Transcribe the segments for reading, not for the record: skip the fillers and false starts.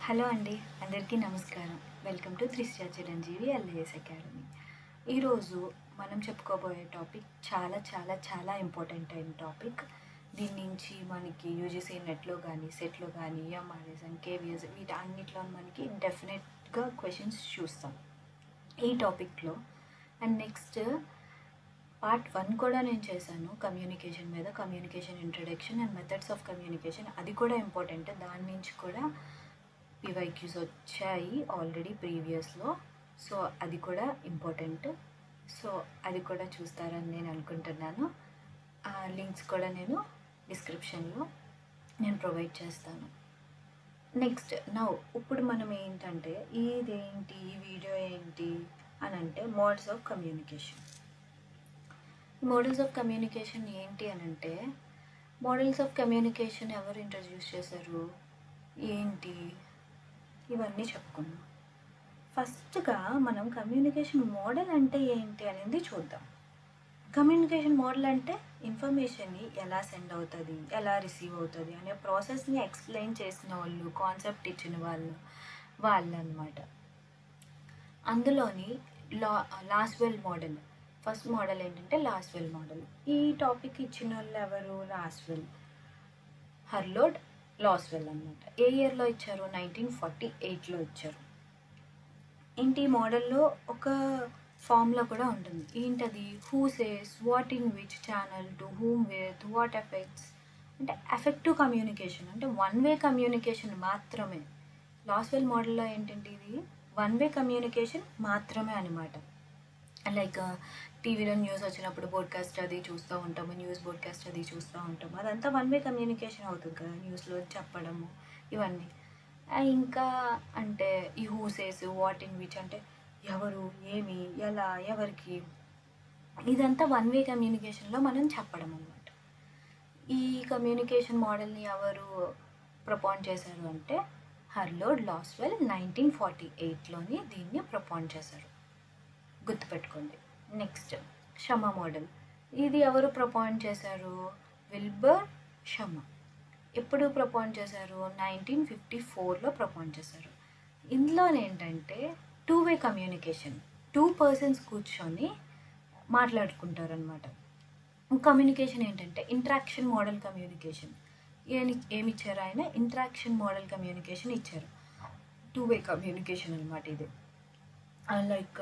Hello అండి, అందరికీ నమస్కారం. Welcome to Trishya Chiranjeevi IAS academy. ఈరోజు మనం చెప్పుకోబోయే టాపిక్ చాలా చాలా చాలా ఇంపార్టెంట్ అయిన టాపిక్. దీని నుంచి మనకి యూజీసీ నెట్లో కానీ సెట్లో కానీ ఎంఆర్ఎస్ అండ్ కేవీఎస్ వీటి అన్నిట్లో మనకి డెఫినెట్గా క్వశ్చన్స్ చూస్తాం ఈ టాపిక్లో. అండ్ నెక్స్ట్ పార్ట్ 1 కూడా నేను చేశాను కమ్యూనికేషన్ మీద, communication introduction and methods of communication. అది కూడా ఇంపార్టెంట్. దాని నుంచి కూడా పివైక్యూస్ వచ్చాయి ఆల్రెడీ ప్రీవియస్లో. సో అది కూడా ఇంపార్టెంట్. సో అది కూడా చూస్తారని నేను అనుకుంటున్నాను. ఆ లింక్స్ కూడా నేను డిస్క్రిప్షన్లో నేను ప్రొవైడ్ చేస్తాను. నెక్స్ట్ ఇప్పుడు మనం ఏంటంటే ఇదేంటి ఈ వీడియో ఏంటి అని అంటే modes of communication. Models of communication ఏంటి అని అంటే, మోడల్స్ ఆఫ్ కమ్యూనికేషన్ ఎవరు ఇంట్రడ్యూస్ చేశారు, ఏంటి, ఇవన్నీ చెప్పుకుందాం. ఫస్ట్గా మనం కమ్యూనికేషన్ మోడల్ అంటే ఏంటి అనేది చూద్దాం. కమ్యూనికేషన్ మోడల్ అంటే ఇన్ఫర్మేషన్ని ఎలా సెండ్ అవుతుంది, ఎలా రిసీవ్ అవుతుంది అనే ప్రాసెస్ని ఎక్స్ప్లెయిన్ చేసిన వాళ్ళు, కాన్సెప్ట్ ఇచ్చిన వాళ్ళు అన్నమాట. అందులోని లాస్వెల్ మోడల్. ఫస్ట్ మోడల్ ఏంటంటే లాస్వెల్ మోడల్. ఈ టాపిక్ ఇచ్చిన వాళ్ళు ఎవరు? లాస్వెల్, హర్లోడ్ లాస్వెల్ అన్నమాట. ఏ ఇయర్లో ఇచ్చారు? 1948లో ఇచ్చారు. ఏంటి మోడల్లో ఒక ఫార్ములా కూడా ఉంటుంది. ఏంటది? Who says, what in which channel, to whom with, what effects. అంటే ఎఫెక్టివ్ కమ్యూనికేషన్, అంటే వన్ వే కమ్యూనికేషన్ మాత్రమే. లాస్వెల్ మోడల్లో ఏంటంటే ఇది వన్ వే కమ్యూనికేషన్ మాత్రమే అనమాట. లైక్ టీవీలో న్యూస్ వచ్చినప్పుడు బోడ్కాస్ట్ అది చూస్తూ ఉంటాము, న్యూస్ బోడ్కాస్ట్ అది చూస్తూ ఉంటాము. అదంతా వన్ వే కమ్యూనికేషన్ అవుతుంది కదా, న్యూస్లో చెప్పడము ఇవన్నీ. ఇంకా అంటే ఈ హూసేస్, వాట్ ఇన్ విచ్ అంటే ఎవరు, ఏమి, ఎలా, ఎవరికి, ఇదంతా వన్ వే కమ్యూనికేషన్లో మనం చెప్పడం అన్నమాట. ఈ కమ్యూనికేషన్ మోడల్ని ఎవరు ప్రపోన్ చేశారు అంటే హర్లోడ్ లాస్వెల్ 1948లోని దీన్ని ప్రపోన్ చేశారు, గుర్తుపెట్టుకోండి. Next Shama model. ఇది ఎవరు ప్రపోన్ చేశారు? విల్బర్ షమా. ఎప్పుడు ప్రపోన్ చేశారు? 1954లో ప్రపోన్ చేశారు. ఇందులో ఏంటంటే టూ వే కమ్యూనికేషన్, 2 పర్సన్స్ కూర్చొని మాట్లాడుకుంటారనమాట. కమ్యూనికేషన్ ఏంటంటే ఇంట్రాక్షన్ మోడల్ కమ్యూనికేషన్. ఏమిచ్చారు ఆయన? ఇంట్రాక్షన్ మోడల్ కమ్యూనికేషన్ ఇచ్చారు. 2 వే కమ్యూనికేషన్ అనమాట ఇది. లైక్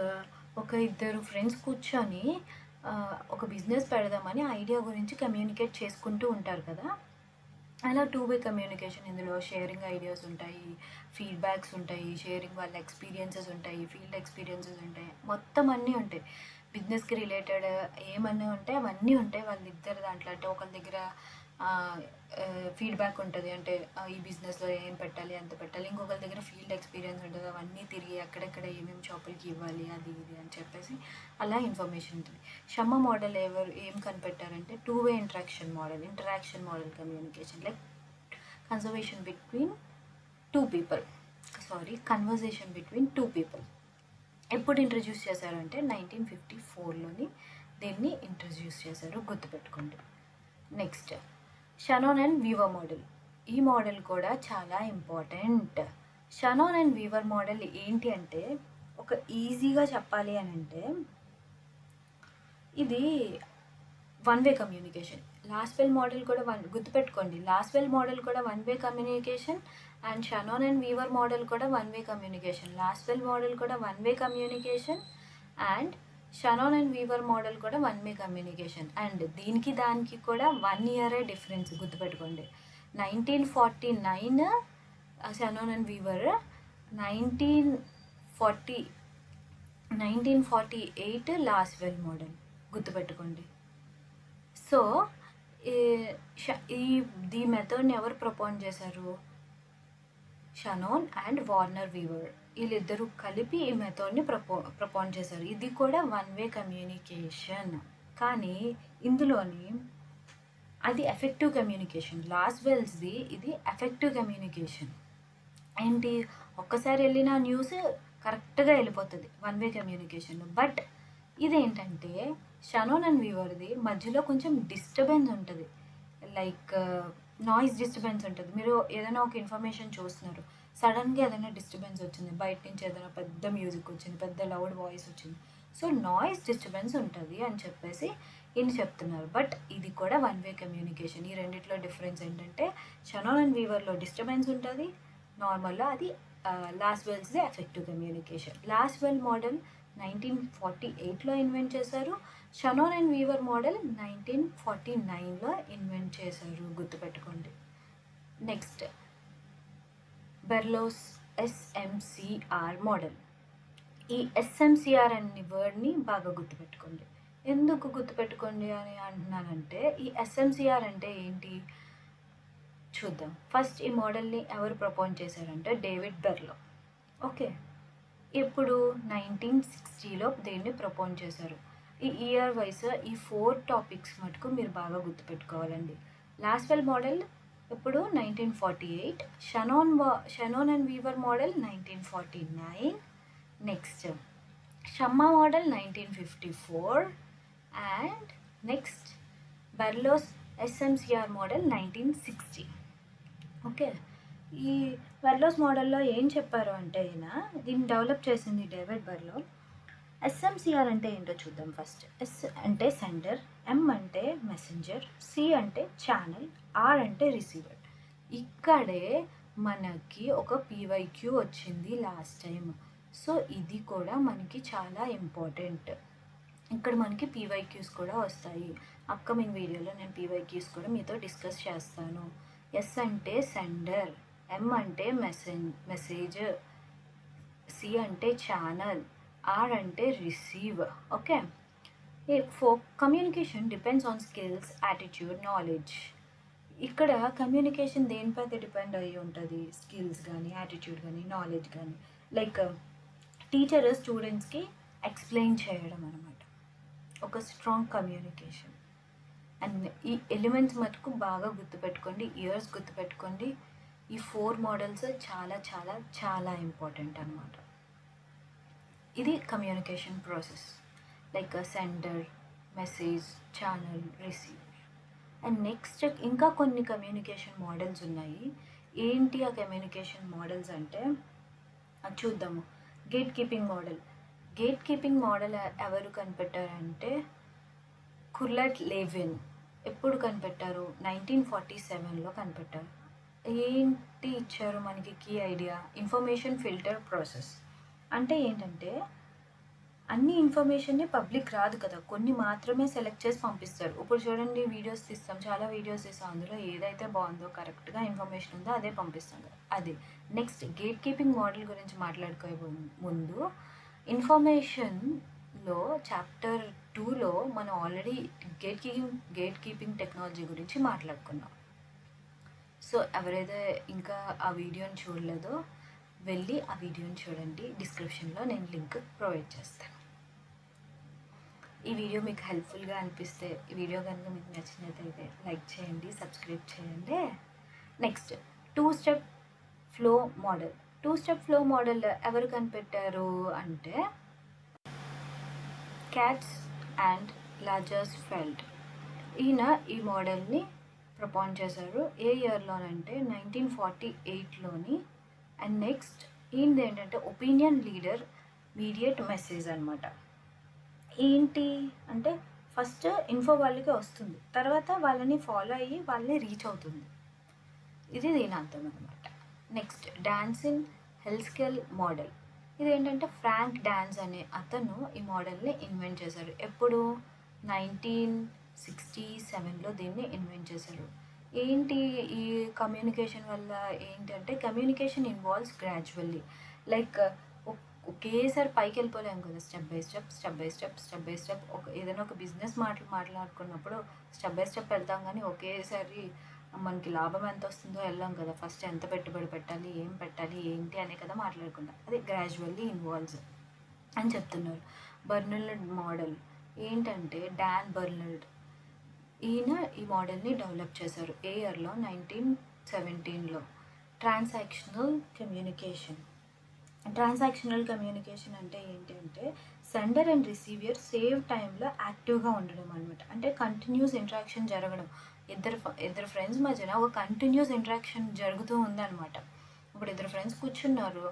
ఒక ఇద్దరు ఫ్రెండ్స్ కూర్చొని ఒక బిజినెస్ పెడదామని ఐడియా గురించి కమ్యూనికేట్ చేసుకుంటూ ఉంటారు కదా, అలా 2 వే కమ్యూనికేషన్. ఇందులో షేరింగ్ ఐడియాస్ ఉంటాయి, ఫీడ్బ్యాక్స్ ఉంటాయి, షేరింగ్ వాళ్ళ ఎక్స్పీరియన్సెస్ ఉంటాయి, ఫీల్డ్ ఎక్స్పీరియన్సెస్ ఉంటాయి, మొత్తం అన్నీ ఉంటాయి. బిజినెస్కి రిలేటెడ్ ఏమన్నా ఉంటాయి అవన్నీ ఉంటాయి వాళ్ళిద్దరు దాంట్లో. అంటే ఒకరి దగ్గర ఫీడ్బ్యాక్ ఉంటుంది, అంటే ఈ బిజినెస్లో ఏం పెట్టాలి, ఎంత పెట్టాలి. ఇంకొకరి దగ్గర ఫీల్డ్ ఎక్స్పీరియన్స్ ఉంటుంది, అవన్నీ తిరిగి ఎక్కడెక్కడ ఏమేమి షాపులకి ఇవ్వాలి అది ఇది అని చెప్పేసి అలా ఇన్ఫర్మేషన్ ఉంటుంది. షమ్మ మోడల్ ఏం కనిపెట్టారంటే 2 way interaction model communication, like conversation between two people. ఎప్పుడు ఇంట్రడ్యూస్ చేశారంటే 1954లోని దీన్ని ఇంట్రడ్యూస్ చేశారు, గుర్తుపెట్టుకోండి. Next Shannon and Weaver model. ఈ మోడల్ కూడా చాలా important. Shannon and Weaver model ఏంటి అంటే, ఒక ఈజీగా చెప్పాలి అని అంటే ఇది one way communication. Lasswell model కూడా గుర్తుపెట్టుకోండి, లాస్వెల్ మోడల్ కూడా one way communication and Shannon and Weaver model కూడా one way communication. Lasswell model కూడా one way communication and Shannon and Weaver model కూడా వన్ వే కమ్యూనికేషన్. అండ్ దీనికి దానికి కూడా 1 ఇయరే డిఫరెన్స్, గుర్తుపెట్టుకోండి. 1949 Shannon and Weaver, 1948 Lasswell model, గుర్తుపెట్టుకోండి. So ఈ మెథడ్ని ఎవరు ప్రపోన్ చేశారు? షనోన్ అండ్ వార్నర్ వీవర్, వీళ్ళిద్దరూ కలిపి ఈ మెథడ్ని ప్రపోన్ చేశారు. ఇది కూడా వన్ వే కమ్యూనికేషన్, కానీ ఇందులోని అది ఎఫెక్టివ్ కమ్యూనికేషన్. లాస్వెల్స్ది ఇది ఎఫెక్టివ్ కమ్యూనికేషన్. ఏంటి, ఒక్కసారి వెళ్ళిన న్యూస్ కరెక్ట్గా వెళ్ళిపోతుంది వన్ వే కమ్యూనికేషన్. బట్ ఇదేంటంటే షనోన్ అండ్ వీవర్ది మధ్యలో కొంచెం డిస్టర్బెన్స్ ఉంటుంది. లైక్ నాయిస్ డిస్టర్బెన్స్ ఉంటుంది. మీరు ఏదైనా ఒక ఇన్ఫర్మేషన్ చూస్తున్నారు, సడన్గా ఏదైనా డిస్టర్బెన్స్ వచ్చింది, బయట నుంచి ఏదైనా పెద్ద మ్యూజిక్ వచ్చింది, పెద్ద లౌడ్ వాయిస్ వచ్చింది, సో నాయిస్ డిస్టర్బెన్స్ ఉంటుంది అని చెప్పేసి ఈయన చెప్తున్నారు. బట్ ఇది కూడా వన్ వే కమ్యూనికేషన్. ఈ రెండిట్లో డిఫరెన్స్ ఏంటంటే షానన్ అండ్ వీవర్లో డిస్టర్బెన్స్ ఉంటుంది, నార్మల్లో అది లాస్వెల్స్ది ఎఫెక్టివ్ కమ్యూనికేషన్. లాస్వెల్ మోడల్ 1948లో ఇన్వెంట్ చేశారు. షానన్ అండ్ వీవర్ మోడల్ 1949లో ఇన్వెంట్ చేశారు, గుర్తుపెట్టుకోండి. Next Berlo's SMCR model. ఈ ఎస్ఎంసిఆర్ అనే వర్డ్ని బాగా గుర్తుపెట్టుకోండి. ఎందుకు గుర్తుపెట్టుకోండి అని అంటున్నానంటే, ఈ ఎస్ఎంసిఆర్ అంటే ఏంటి చూద్దాం. ఫస్ట్ ఈ మోడల్ని ఎవరు ప్రపోజ్ చేశారంటే డేవిడ్ బెర్లో. ఓకే, ఇప్పుడు 1960లో దీన్ని ప్రపోజ్ చేశారు. ఈ ఇయర్ వైస్ ఈ 4 టాపిక్స్ మటుకు మీరు బాగా గుర్తుపెట్టుకోవాలండి. లాస్వెల్ మోడల్ ఇప్పుడు 1948, Shannon and Weaver model 1949, next Schramm model 1954 and next Berlo's SMCR model 1960. Okay, ఈ బెర్లోస్ మోడల్లో ఏం చెప్పారు అంటే దీన్ని డెవలప్ చేసింది డేవిడ్ బెర్లో. ఎస్ఎంసిఆర్ అంటే ఏంటో చూద్దాం ఫస్ట్. ఎస్ అంటే సెండర్, ఎం అంటే మెసెంజర్, సి అంటే ఛానల్, ఆర్ అంటే రిసీవర్. ఇక్కడే మనకి ఒక పీవైక్యూ వచ్చింది లాస్ట్ టైం. సో ఇది కూడా మనకి చాలా ఇంపార్టెంట్. ఇక్కడ మనకి పీవైక్యూస్ కూడా వస్తాయి. అప్కమింగ్ వీడియోలో నేను పీవైక్యూస్ కూడా మీతో డిస్కస్ చేస్తాను. ఎస్ అంటే సెండర్, ఎం అంటే మెసేజ్, సి అంటే ఛానల్, ఆర్ అంటే receive. Okay, communication depends on skills, attitude, knowledge. ఇక్కడ కమ్యూనికేషన్ దేనిపై డిపెండ్ అయ్యి ఉంటుంది? స్కిల్స్ కానీ, యాటిట్యూడ్ కానీ, నాలెడ్జ్ కానీ. లైక్ టీచర్ స్టూడెంట్స్కి ఎక్స్ప్లెయిన్ చేయడం అనమాట, ఒక స్ట్రాంగ్ కమ్యూనికేషన్. అండ్ ఈ ఎలిమెంట్స్ మటుకు బాగా గుర్తుపెట్టుకోండి, ఇయర్స్ గుర్తుపెట్టుకోండి. ఈ 4 మోడల్స్ చాలా చాలా చాలా ఇంపార్టెంట్ అనమాట. ఇది communication process, like sender, message, channel, receiver. And next ఇంకా కొన్ని కమ్యూనికేషన్ మోడల్స్ ఉన్నాయి. ఏంటి ఆ కమ్యూనికేషన్ మోడల్స్ అంటే అది చూద్దాము. Gate keeping model. Gate keeping model ఎవరు కనిపెట్టారంటే కుర్లెట్ లెవిన్. ఎప్పుడు కనిపెట్టారు? 1947లో కనిపెట్టారు. ఏంటి ఇచ్చారు మనకి key idea? Information filter process. అంటే ఏంటంటే అన్ని ఇన్ఫర్మేషన్ని పబ్లిక్ రాదు కదా, కొన్ని మాత్రమే సెలెక్ట్ చేసి పంపిస్తారు. ఇప్పుడు చూడండి, వీడియోస్ తీస్తాం, చాలా వీడియోస్ తీస్తాం, అందులో ఏదైతే బాగుందో కరెక్ట్గా ఇన్ఫర్మేషన్ ఉందో అదే పంపిస్తాం కదా, అది. నెక్స్ట్ గేట్ కీపింగ్ మోడల్ గురించి మాట్లాడుకోబోయే ముందు ఇన్ఫర్మేషన్లో చాప్టర్ 2లో మనం ఆల్రెడీ గేట్ కీపింగ్ టెక్నాలజీ గురించి మాట్లాడుకున్నాం. సో ఎవరైతే ఇంకా ఆ వీడియోని చూడలేదో వెళ్ళి ఆ వీడియోని చూడండి, డిస్క్రిప్షన్లో నేను లింక్ ప్రొవైడ్ చేస్తాను. ఈ వీడియో మీకు హెల్ప్ఫుల్గా అనిపిస్తే, ఈ వీడియో కనుక మీకు నచ్చినట్లయితే లైక్ చేయండి, సబ్స్క్రైబ్ చేయండి. Next 2 step flow model. 2 step flow model ఎవరు కనిపెట్టారు అంటే క్యాట్స్ అండ్ లాజర్స్ఫెల్డ్. ఈయన ఈ మోడల్ని ప్రపోజ్ చేశారు. ఏ ఇయర్లోనంటే 1948లోని. అండ్ నెక్స్ట్ ఈయనది ఏంటంటే ఒపీనియన్ లీడర్ మీడియేట్ మెసేజ్ అనమాట. ఏంటి అంటే ఫస్ట్ ఇన్ఫో వాళ్ళకి వస్తుంది, తర్వాత వాళ్ళని ఫాలో అయ్యి వాళ్ళని రీచ్ అవుతుంది. ఇది దీని అర్థం అనమాట. Next Dance in helical model. ఇదేంటంటే ఫ్రాంక్ డాన్స్ అనే అతను ఈ మోడల్ని ఇన్వెంట్ చేశారు. ఎప్పుడు? 1967లో దీన్ని ఇన్వెంట్ చేశారు. ఏంటి ఈ కమ్యూనికేషన్ వల్ల ఏంటంటే కమ్యూనికేషన్ ఇన్వాల్వ్స్ గ్రాడ్యువల్లీ. లైక్ ఒకేసారి పైకి వెళ్ళిపోలేము కదా, స్టెప్ బై స్టెప్. ఏదైనా ఒక బిజినెస్ మాట్లాడుకున్నప్పుడు స్టెప్ బై స్టెప్ వెళ్తాం, కానీ ఒకేసారి మనకి లాభం ఎంత వస్తుందో వెళ్ళాం కదా. ఫస్ట్ ఎంత పెట్టుబడి పెట్టాలి, ఏం పెట్టాలి, ఏంటి అనే కదా మాట్లాడుకుంటాం. అది గ్రాడ్యువల్లీ ఇన్వాల్వ్స్ అని చెప్తున్నారు. బర్నల్డ్ మోడల్ ఏంటంటే డాన్ బర్నల్డ్, ఈయన ఈ మోడల్ని డెవలప్ చేశారు. ఏ ఇయర్లో? 1917లో. ట్రాన్సాక్షనల్ కమ్యూనికేషన్ అంటే ఏంటి అంటే సెండర్ అండ్ రిసీవియర్ సేవ్ టైంలో యాక్టివ్గా ఉండడం అనమాట. అంటే కంటిన్యూస్ ఇంటరాక్షన్ జరగడం. ఇద్దరు ఫ్రెండ్స్ మధ్యన ఒక కంటిన్యూస్ ఇంటరాక్షన్ జరుగుతూ ఉందన్నమాట. ఇప్పుడు ఇద్దరు ఫ్రెండ్స్ కూర్చున్నారు,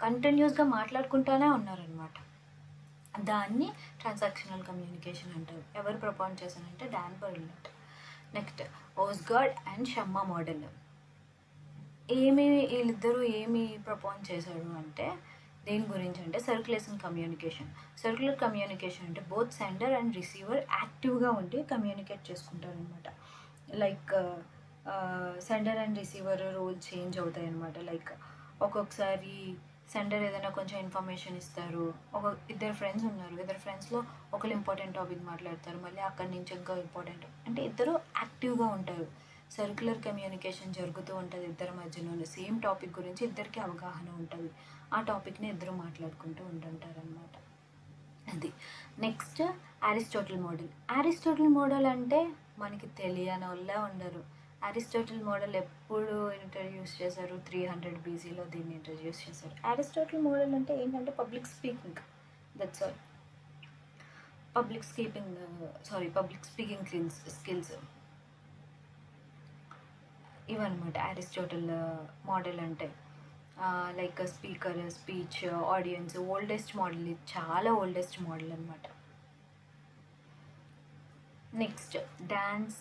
కంటిన్యూస్గా మాట్లాడుకుంటూనే ఉన్నారనమాట. దాన్ని ట్రాన్సాక్షనల్ కమ్యూనికేషన్ అంటారు. ఎవరు ప్రపోజ్ చేశారంటే Don Barnlund. Next Osgood and Schramm model. వీళ్ళిద్దరూ ఏమి ప్రపోజ్ చేశారు అంటే దేని గురించి అంటే సర్క్యులేషన్ కమ్యూనికేషన్. సర్క్యులర్ కమ్యూనికేషన్ అంటే బోత్ సెండర్ అండ్ రిసీవర్ యాక్టివ్గా ఉండి కమ్యూనికేట్ చేసుకుంటారనమాట. Like sender and receiver role change అవుతాయి అనమాట. లైక్ ఒక్కొక్కసారి సెండర్ ఏదైనా కొంచెం ఇన్ఫర్మేషన్ ఇస్తారు, ఇద్దరు ఫ్రెండ్స్ ఉన్నారు, ఇద్దరు ఫ్రెండ్స్లో ఒకరు ఇంపార్టెంట్ టాపిక్ మాట్లాడతారు, మళ్ళీ అక్కడి నుంచి ఇంకా ఇంపార్టెంట్ అంటే ఇద్దరు యాక్టివ్గా ఉంటారు. సర్క్యులర్ కమ్యూనికేషన్ జరుగుతూ ఉంటుంది ఇద్దరి మధ్యలో. సేమ్ టాపిక్ గురించి ఇద్దరికి అవగాహన ఉంటుంది, ఆ టాపిక్ని ఇద్దరు మాట్లాడుకుంటూ ఉంటుంటారనమాట. అది. Next Aristotle model. Aristotle model అంటే మనకి తెలియని వాళ్ళే ఉండరు. అరిస్టాటిల్ మోడల్ ఎప్పుడు ఇంట్రడ్యూస్ చేశారు? 300 BCలో దీన్ని ఇంట్రడ్యూస్ చేశారు. అరిస్టాటిల్ మోడల్ అంటే ఏంటంటే public speaking, that's all. Public speaking skills ఇవన్నమాట అరిస్టాటిల్ మోడల్ అంటే. Like speaker, speech, audience. Oldest model, ఇది చాలా ఓల్డెస్ట్ మోడల్ అనమాట. Next Dance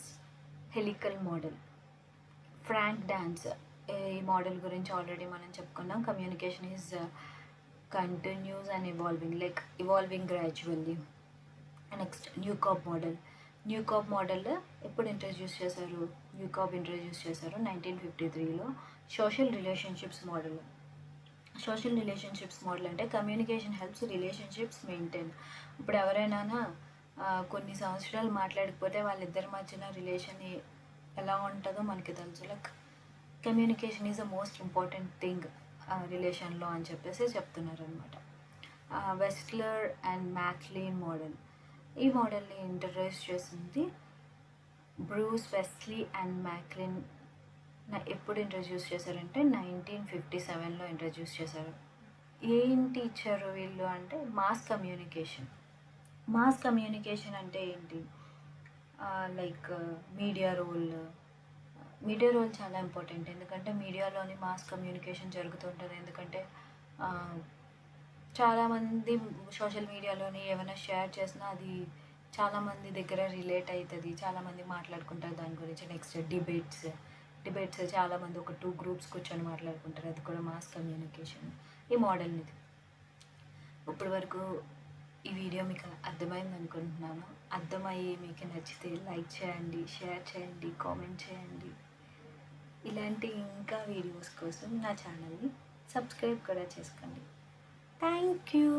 helical model. Frank Dance, ఈ మోడల్ గురించి ఆల్రెడీ మనం చెప్పుకున్నాం. Communication is continuous and evolving gradually. Next Newcomb model. Newcomb model ఎప్పుడు ఇంట్రడ్యూస్ చేశారు? ఇంట్రడ్యూస్ చేశారు 1953లో. Social relationships model. Social relationships model అంటే కమ్యూనికేషన్ హెల్ప్స్ రిలేషన్షిప్స్ మెయింటైన్. ఇప్పుడు ఎవరైనా కొన్ని సంవత్సరాలు మాట్లాడకపోతే వాళ్ళిద్దరి మధ్యన రిలేషన్ ఎలా ఉంటుందో మనకి తెలుసు. Like communication is the most important thing రిలేషన్లో అని చెప్పేసి చెప్తున్నారు అనమాట. Westley and MacLean model. ఈ మోడల్ని ఇంట్రడ్యూస్ చేసింది బ్రూస్ వెస్లీ అండ్ మ్యాక్లీన్. ఎప్పుడు ఇంట్రడ్యూస్ చేశారంటే 1957లో ఇంట్రడ్యూస్ చేశారు. ఏంటి ఇచ్చారు వీళ్ళు అంటే మాస్ కమ్యూనికేషన్. మాస్ కమ్యూనికేషన్ అంటే ఏంటి? లైక్ మీడియా రోల్ చాలా ఇంపార్టెంట్. ఎందుకంటే మీడియాలోని మాస్ కమ్యూనికేషన్ జరుగుతుంటుంది. ఎందుకంటే చాలామంది సోషల్ మీడియాలోని ఏమైనా షేర్ చేసినా అది చాలామంది దగ్గర రిలేట్ అవుతుంది, చాలామంది మాట్లాడుకుంటారు దాని గురించి. నెక్స్ట్ డిబేట్స్ చాలామంది ఒక 2 గ్రూప్స్ కూర్చొని మాట్లాడుకుంటారు, అది కూడా మాస్ కమ్యూనికేషన్. ఈ మోడల్ని ఇప్పటి వరకు ఈ వీడియో మీకు అర్థమైంది అనుకుంటున్నాను. అర్థమయ్యి మీకు నచ్చితే లైక్ చేయండి, షేర్ చేయండి, కామెంట్ చేయండి. ఇలాంటి ఇంకా వీడియోస్ కోసం నా ఛానల్ని సబ్స్క్రైబ్ కూడా చేసుకోండి. Thank you.